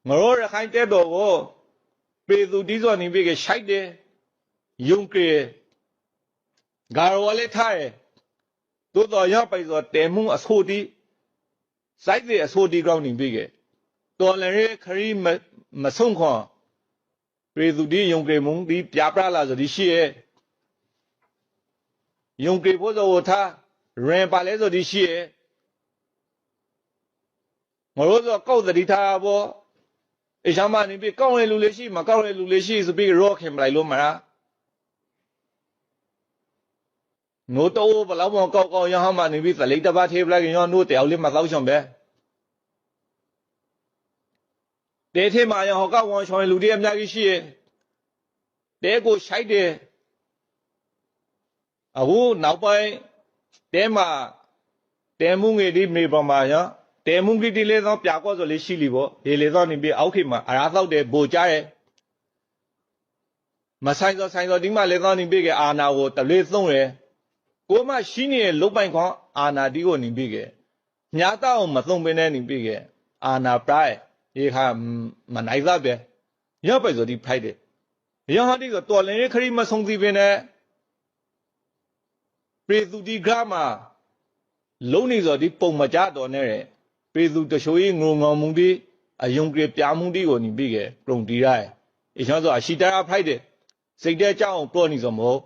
ငရောရခိုင်တဲ့တော်ကိုပေသူတီးစောနေပြီကရှိုက်တယ်ယုံကေဂါရောလေးထားတယ်သို့တော်ရပိုက်စောတဲမှုအဆိုတီစိုက်တဲ့အဆိုတီကောင်းနေပြီကတော်လည်းခရီးမဆုံးခွန်ပေသူတီယုံကေမုံဒီပြပလာဆိုဒီရှိရဲ့ယုံကေဖို့ဆိုထားရင်ပါလဲဆိုဒီရှိရဲ့ငရောဆိုကောက်တတိထားဘောအရှမ်းမနေပြီကောက်ရလူလေးရှိမကောက်ရလူလေးရှိဆိုပြီးရောခင်မလိုက်လို့မလားနိုးတော့ဘလောက်မောကောက်ကောက်ရဟမနေပြီသလိတပါထေပလိုက်ရောနိုးတောက်လေးမသောချွန်ပဲတဲထဲမှာရဟောကဝန်ချွန်လူတွေအများကြီးရှိရဲ့တဲကိုရှိုက်တယ်အခုနောက်ပိုင်းတဲမှာတဲမှုငယ်ဒီမေပေါ်မှာရတဲမှုကြီးတီလေးသောပြကောဆိုလေးရှိလီပေါ့ဒီလေသောနေပြီအောက်ခေမှာအရာသောက်တယ်ဘို့ကြရဲ့မဆိုင်သောဒီမှာလေသောနေပြီကအာနာကိုတလေးသုံးရယ်ကိုမရှိနေတဲ့လုတ်ပိုင်ခွန်အာနာတီကိုနေပြီကညာတော့မသုံးပင်နဲ့နေပြီကအာနာပရိုက်ဒီခါမနိုင်သားပဲရပိုက်ဆိုဒီဖိုက်တယ်ရဟတိကတော်လင်းခရီးမဆုံးသီးပင်နဲ့ပေသူဒီဂရမှာလုံးနေဆိုဒီပုံမကြတော်နဲ့ပေသူတချို့ငုံငေါမှုဒီအယုံကြပြမှုဒီကိုနေပြီကပုံတီရိုက်အချောဆိုအရှိတာဖိုက်တယ်စိတ်တဲ့ကြောင်းပေါ်နေဆိုမဟုတ်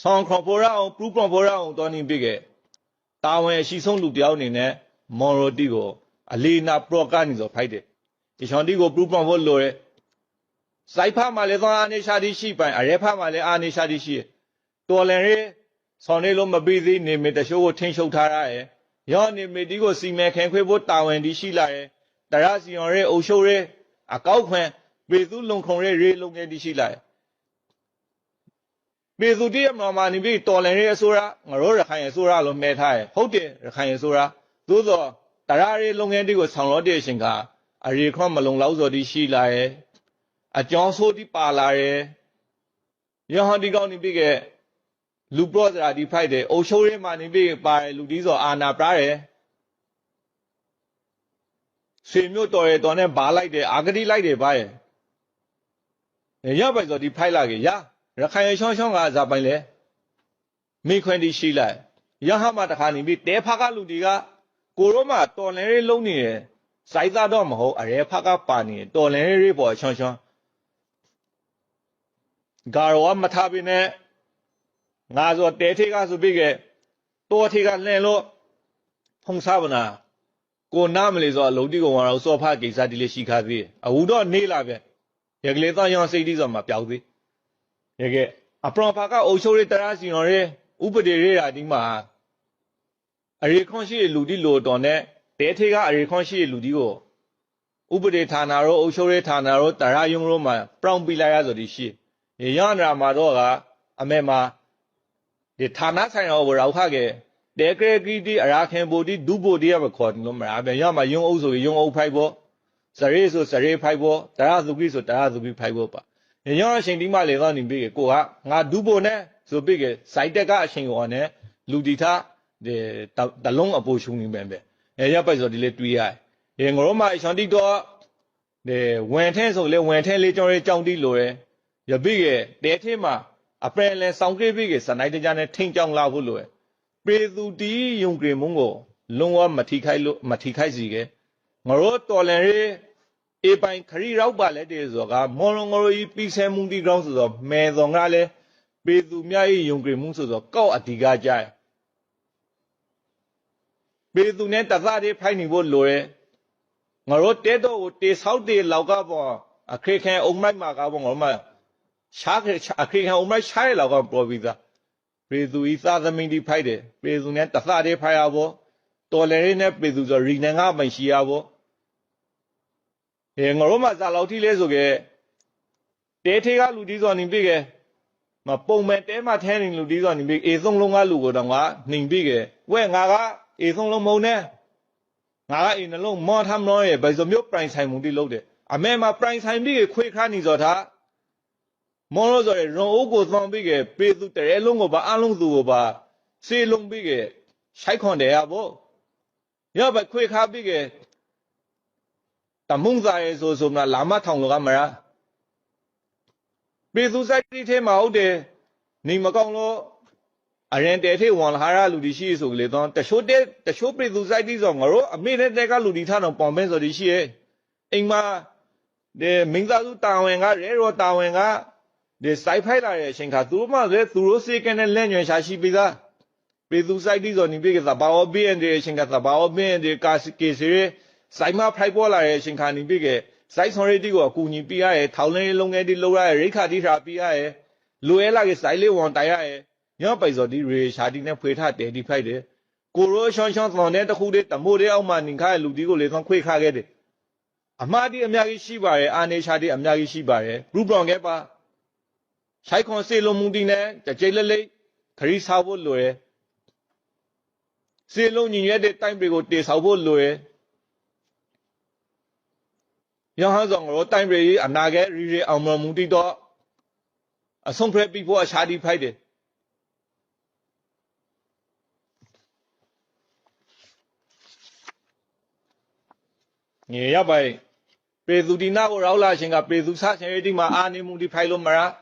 ဆောင်းခေါ်ပေါ်ရအောင်ပရူပေါ်ပေါ်ရအောင်တော်နေပြီကတာဝန်အရှိဆုံးလူတယောက်အနေနဲ့မော်ရိုတီကိုအလီနာပရောကနေဆိုဖိုက်တယ်ဒီချောင်းတီကိုပရူပေါ်ဖို့လိုရဲစိုက်ဖမှလည်းသွားအနေရှာတိရှိပိုင်အရဲဖမှလည်းအာနေရှာတိရှိတော်လည်းရဲဆောင်းနေလို့မပြီးသေးနေမတချို့ကိုထင်းရှုပ်ထားရတယ်ရောနေမတီကိုစီမဲခင်ခွေဖို့တာဝန်ဒီရှိလာရဲတရစီရော်ရဲအုပ်ရှုပ်ရဲအကောက်ခွန်ပေသူလုံခုံရဲရေလုံငယ်ဒီရှိလာပေသူတည်းအမှန်မှနေပြီးတော်လည်းရဲအစိုးရငရောရခိုင်အစိုးရလို့မဲထားရဲဟုတ်တယ်ရခိုင်အစိုးရသို့သောတရရဲလုံငယ်ဒီကိုဆောင်လို့တဲ့အချိန်ကအရေခွန်မလုံလောက်စော်ဒီရှိလာရဲအကျောင်းဆိုးဒီပါလာရဲရဟန်ဒီကောင်းနေပြီကလူပရောစရာဒီဖိုက်တယ်အုပ်ချုပ်ရေးမှနေပြီပါတယ်လူဒီဆိုအာနာပရာရဲဆွေမျိုးတော်ရဲတော်နဲ့ဘာလိုက်တယ်အာဂတိလိုက်တယ်ဘာရဲရပိုက်ဆိုဒီဖိုက်လာကြီးရခိုင်ရှောင်းရှောင်းကဇာပိုင်လေမိခွန်းဒီရှိလိုက်ရဟမတခါနေပြီတဲဖကလူဒီကကိုရောမှတော်လင်းရေးလုံးနေတယ်စိုက်သားတော့မဟုတ်အရဲဖကပါနေတော်လင်းရေးပေါ်ရှောင်းရှောင်းဂါရောမထားပြီနဲ့ငါဆိုတဲထေကဆိုပြီးကတော်ထေကလှန်လို့ဖုံစားဗနာကိုနာမလေးဆိုအလုံးတိကောင်ကတော့စောဖကိစ္စဒီလေးရှိခါသေးအခုတော့နေလာပဲရကလေးသားရောင်စိတ်ဒီဆိုမှပျောက်သေးရကအပရောဖကအုပ်ချုပ်ရေးတရစီရော်ရဲဥပဒေရေးရာဒီမှာအရေခွန်ရှိလူဒီလိုတော်နဲ့တဲထေကအရေခွန်ရှိလူဒီကိုဥပဒေဌာနရောအုပ်ချုပ်ရေးဌာနရောတရယုံရောမှာပရောင်ပြလိုက်ရဆိုဒီရှိရရနာမှာတော့ကအမေမှာဒီဌာနဆိုင်ရာကိုရောက်ခခဲ့တဲကရကီတီအရာခင်ဘူတီဒူဘူတီရမခေါ်တယ်လို့မလားဗျရမှာယုံအုပ်ဆိုယုံအုပ်ဖိုက်ဖို့စရေဆိုစရေဖိုက်ဖို့တရသူကိဆိုတရသူကိဖိုက်ဖို့ပါရရအချိန်ဒီမှလေတော့နေပြီကိုကငါဒူဘူနဲ့ဆိုပြီးကစိုက်တက်ကအချိန်ကိုနဲ့လူတီထားဒီတလုံးအပူရှုံနေပဲရပိုက်ဆိုဒီလေတွေးရငရောမအချန်တီတော့ဒီဝင်ထဲဆိုလေဝင်ထဲလေးကြောင်းလေးကြောင်းတီလိုရပြီကတဲထဲမှာအပယ်လဲစောင်းကြည့်ပြီကစနိုက်တကြနဲ့ထိန်ကြောင်းလာဖို့လိုပေသူတီယုံကြည်မုံကိုလုံးဝမထိခိုက်စီကငရောတော်လန်ရေးအေပိုင်ခရီရောက်ပါလဲတဲ့ဆိုကမော်လုံးငရောကြီးပြီးဆဲမှုတီကောင်းဆိုတော့မဲတော်ကလည်းပေသူမြတ်ယုံကြည်မှုဆိုတော့ကောက်အဓိကကြိုက်ပေသူနဲ့တသားတည်းဖိုက်နေဖို့လိုငရောတဲတော့ကိုတေဆောက်တေလောက်ကပေါ်အခက်ခဲအုံမိုက်မှာကပေါ်ငရောမရှားအခက်ခဲအုံမိုက်ရှားရလောက်ကပေါ်ပြီးသားပေသူဤသာသမင်းဒီဖိုက်တယ်ပေသူနဲ့တသားတည်းဖိုက်ရဖို့တော်လည်းရင်းနဲ့ပေသူဆိုရီနန်ကပိုင်ရှိရဖို့ငရောမဇာလောက်ထိလဲဆိုကတဲထေကလူဒီဆိုနေပြီကမပုံမဲ့တဲမှာထဲနေလူဒီဆိုနေပြီအေဆုံးလုံးကလူကိုတော့ငါနှိမ်ပြီကဝဲငါကအေဆုံးလုံးမုံနဲ့ငါကအေနှလုံးမောထမ်းလို့ရဘယ်လိုမျိုးပရိုင်ဆိုင်မှုတိလုပ်တယ်အမေမှာပရိုင်ဆိုင်ပြီကခွေခါနေစောထားမောလို့ဆိုရရုံအိုးကိုသွန်ပြီကပေသူတဲလုံးကိုပါအလုံးသူကိုပါစေလုံးပြီကရှိုက်ခွန်တယ်ရဖို့ရဘခွေခါပြီက တမုံစားရဲဆိုမလားလာမထောင်လောကမလားပေသူစိုက်တိထဲမှာဟုတ်တယ်နေမကောင်းလို့အရင်တဲထဲဝန်လာရလူဒီရှိဆိုလေတော့တချို့ပေသူစိုက်တိဆိုငါတို့အမေနဲ့တက်ကလူဒီထားတော့ပေါင်ပဲဆိုဒီရှိရဲ့အိမ်မှာဒီမင်းသားစုတာဝန်ကရဲရောတာဝန်ကဒီစိုက်ဖိုက်လာတဲ့အချိန်ခါသူတို့မှလည်းသူတို့စေကနေလက်ညွှန်ရှာရှိပြီးသားပေသူစိုက်တိဆိုနေပြီကသဘာဝဘင်းတဲ့အချိန်ခါသဘာဝဘင်းတဲ့ကာကေစီစိုက်မဖိုက်ပေါ်လာတဲ့အချိန်ခါနေပြီကစိုက်ဆောင်ရည်တီကိုအကူညီပေးရဲထောင်လင်းလုံးငယ်တီလောက်ရဲရိခါတီထားပေးရဲလူရဲလာကစိုက်လေးဝန်တိုင်ရဲညောပိုက်စောဒီရေရှာတီနဲ့ဖွေထားတယ်ဒီဖိုက်တယ်ကိုရိုးရှောင်းရှောင်းသောနဲ့တခုတည်းတမိုးတဲ့အောက်မှာနေခါလူတီကိုလေဆောင်ခွေခါခဲ့တယ်အမှားတီအများကြီးရှိပါတယ်အာနေရှာတီအများကြီးရှိပါတယ်ရူပလောင်ခဲ့ပါဆိုင်ခွန်စေလုံးမှုတီနဲ့ကြိတ်လက်လေးခရီးစားဖို့လိုရဲစေလုံးညီညွတ်တဲ့တိုင်းပြည်ကိုတေဆောက်ဖို့လိုရဲရဟန်းဆောင်ရောတိုင်းပြည်အနာဂတ်ရီအောင်မမှုတီတော့အဆုံးဖက်ပြီးဖို့အရှာတီဖိုက်တယ်ညရပိုင်ပေသူဒီနာကိုရောက်လာရှင်ကပေသူဆဆင်ရတီမှာအာနေမှုတီဖိုက်လို့မလား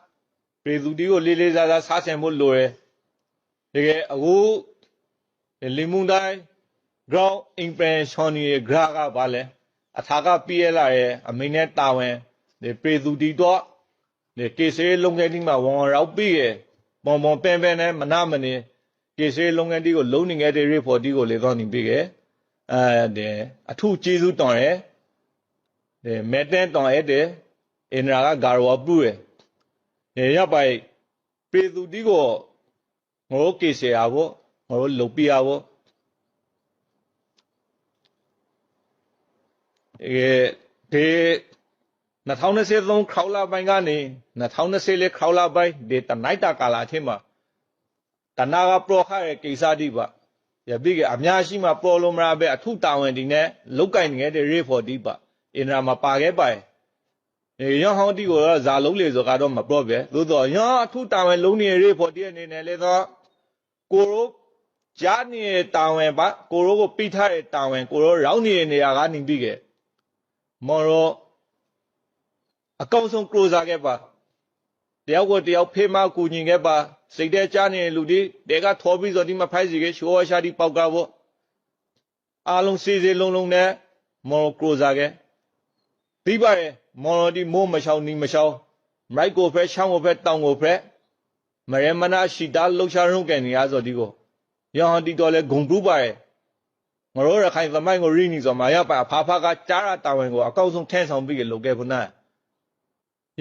ပေသူတီကိုလေးလေးစားစားဆဆင်ဖို့လိုရဲတကယ်အခုလီမွန်တိုင်း ground impression ရဲ့ graph ကဘာလဲအထာကပြည့်လာရဲ့အမိနဲ့တာဝန်ဒီပေသူတီတော့ဒီကေဆေးလုံငယ်တီမှာဝန်ရောက်ပြီးရဲ့ပုံပန်နဲ့မနာမနေကေဆေးလုံငယ်တီကိုလုံးနေခဲ့တဲ့ report တီကိုလေတော့နေပြီးရဲ့အထုကျေးဇူးတောင်းရဲ့မဲတန်းတောင်းရဲ့အင်ရာကဂါရောပူရဲ့ရပိုင်ပေသူတီကိုငိုကေဆေးအားဖို့ငိုလုတ်ပြရဖို့ဒီ2023ခေါလာပိုင်းကနေ2024ခေါလာပိုင်းဒီတနိုင်တာကာလာအထင်မှာတနာကပရောခရဲ့ကိစ္စတိပါရပြီကအများရှိမှပေါ်လို့မရပဲအထုတာဝန်ဒီနဲ့လုတ်ကင်နေတဲ့ report ဒီပါအင်ရာမှာပါခဲ့ပါရဟောင်းတီကိုဇာလုံးလေဆိုကတော့မပြောပဲသို့တော့ရအထုတာဝန်လုံးနေတဲ့ report ဒီအနေနဲ့လေတော့ကိုရိုဂျာနေတာဝန်ပါကိုရိုကိုပြီးထားတဲ့တာဝန်ကိုရိုရောက်နေတဲ့နေရာကနေပြီးခဲ့မော်ရောအကောင့်ဆုံး closer ခဲ့ပါတယောက်ကိုတယောက်ဖေးမကူညီခဲ့ပါစိတ်ထဲကြားနေတဲ့လူတွေတဲကထောပြီးဆိုဒီမှာဖိုက်စီကရှိုးရှာဒီပေါက်ကဖို့အားလုံးစီစီလုံးနဲ့မော် closer ခဲ့ပြီးပါရဲ့မော်ဒီမိုးမရှောင်းနီမရှောင်းမိုက်ကိုဖက်ရှောင်းကိုဖက်တောင်ကိုဖက်မရမနာရှိတာလှုပ်ရှားရုံးကန်နေရဆိုဒီကိုရဟန်တီတော်လဲဂုံတူးပါရဲ့ငါတို့ရခိုင်သမိုင်းကိုရိနီဆိုမာရပါဖာဖာကကြားတာတာဝန်ကိုအကောက်ဆုံးထန်းဆောင်ပြီးလုပ်ခဲ့ခုန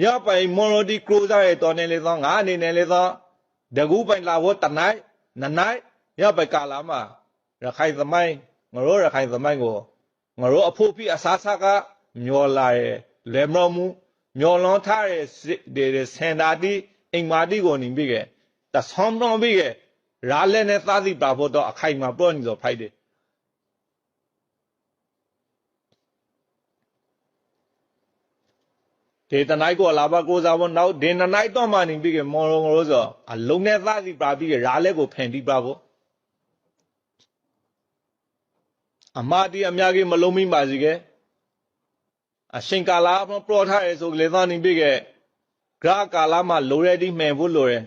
ရပိုင်မော်ရိုဒီကရိုဇာရဲ့တော်နေလေသောငါအနေနဲ့လေသောဒကူပိုင်လာဖို့တနိုင်နနိုင်ရပိုင်ကာလာမှာရခိုင်သမိုင်းငါတို့ရခိုင်သမိုင်းကိုငါတို့အဖို့ဖိအစားစားကမျောလာရဲ့လဲမမှုမျောလွန်ထားတဲ့စင်တာတီအိမ်မာတီကိုနေပြီးခဲ့တဆောင်းတော့ပြီးခဲ့ရာလဲနဲ့သားစီပါဖို့တော့အခိုင်မှာပြောနေဆိုဖိုက်တယ်ဒီတနိုင်ကိုလာပါကိုစားဖို့နောက်ဒီနနိုင်တော့မှနေပြီးကမော်ရောဆိုအလုံးနဲ့သားစီပါပြီးကရာလဲကိုဖန်တီးပါဖို့အမတီအများကြီးမလုံးမိပါစီကအရှင်ကာလာပရောထားရဲဆိုလေသားနေပြီးကဂရကာလာမှာလိုရဲဒီမှန်ဖို့လိုရဲ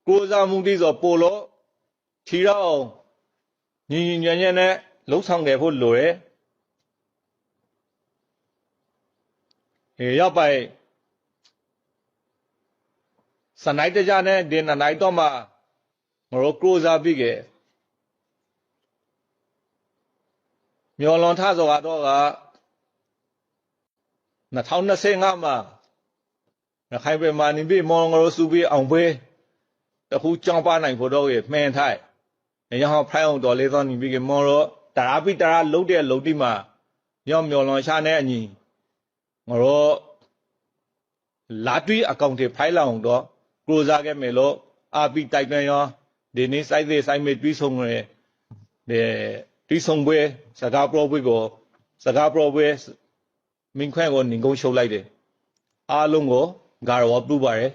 ကိုစားမှုတိဆိုပိုလို့ထီတော့ညီညွတ်ညံ့နဲ့လှုပ်ဆောင်ခဲ့ဖို့လိုရဲရောက်ပိုင်စနိုင်တကြနဲ့ဒီနနိုင်တော့မှငါတို့ကရိုဇာပြီးကမျောလွန်ထဆိုတော့က2025မှာရခိုင်ပြည်မှာနေပြီးမော်ငါတို့စုပြီးအောင်ပွဲတခုကြောင်းပါနိုင်ဖို့တော့ရမှန်ထိုက်ရဟောဖိုင်အောင်တော်လေးသောနေပြီးကမော်ရောတရာပိတရာလုံးတဲ့လုံးတိမှာမျောလွန်ရှာနဲ့အညီငါတို့လာတွီအကောင့်တွေဖိုင်လောင်တော့ကရိုဇာခဲ့မယ်လို့အာပီတိုက်တွန်းရောဒီနေ့စိုက်သေးစိုက်မဲ့တွီးဆုံးရတွီးဆုံးပွဲစကားပြောပွဲမင်းခွဲကိုနေကုန်းရှုပ်လိုက်တယ်အားလုံးကိုဂါရောပူပါတယ်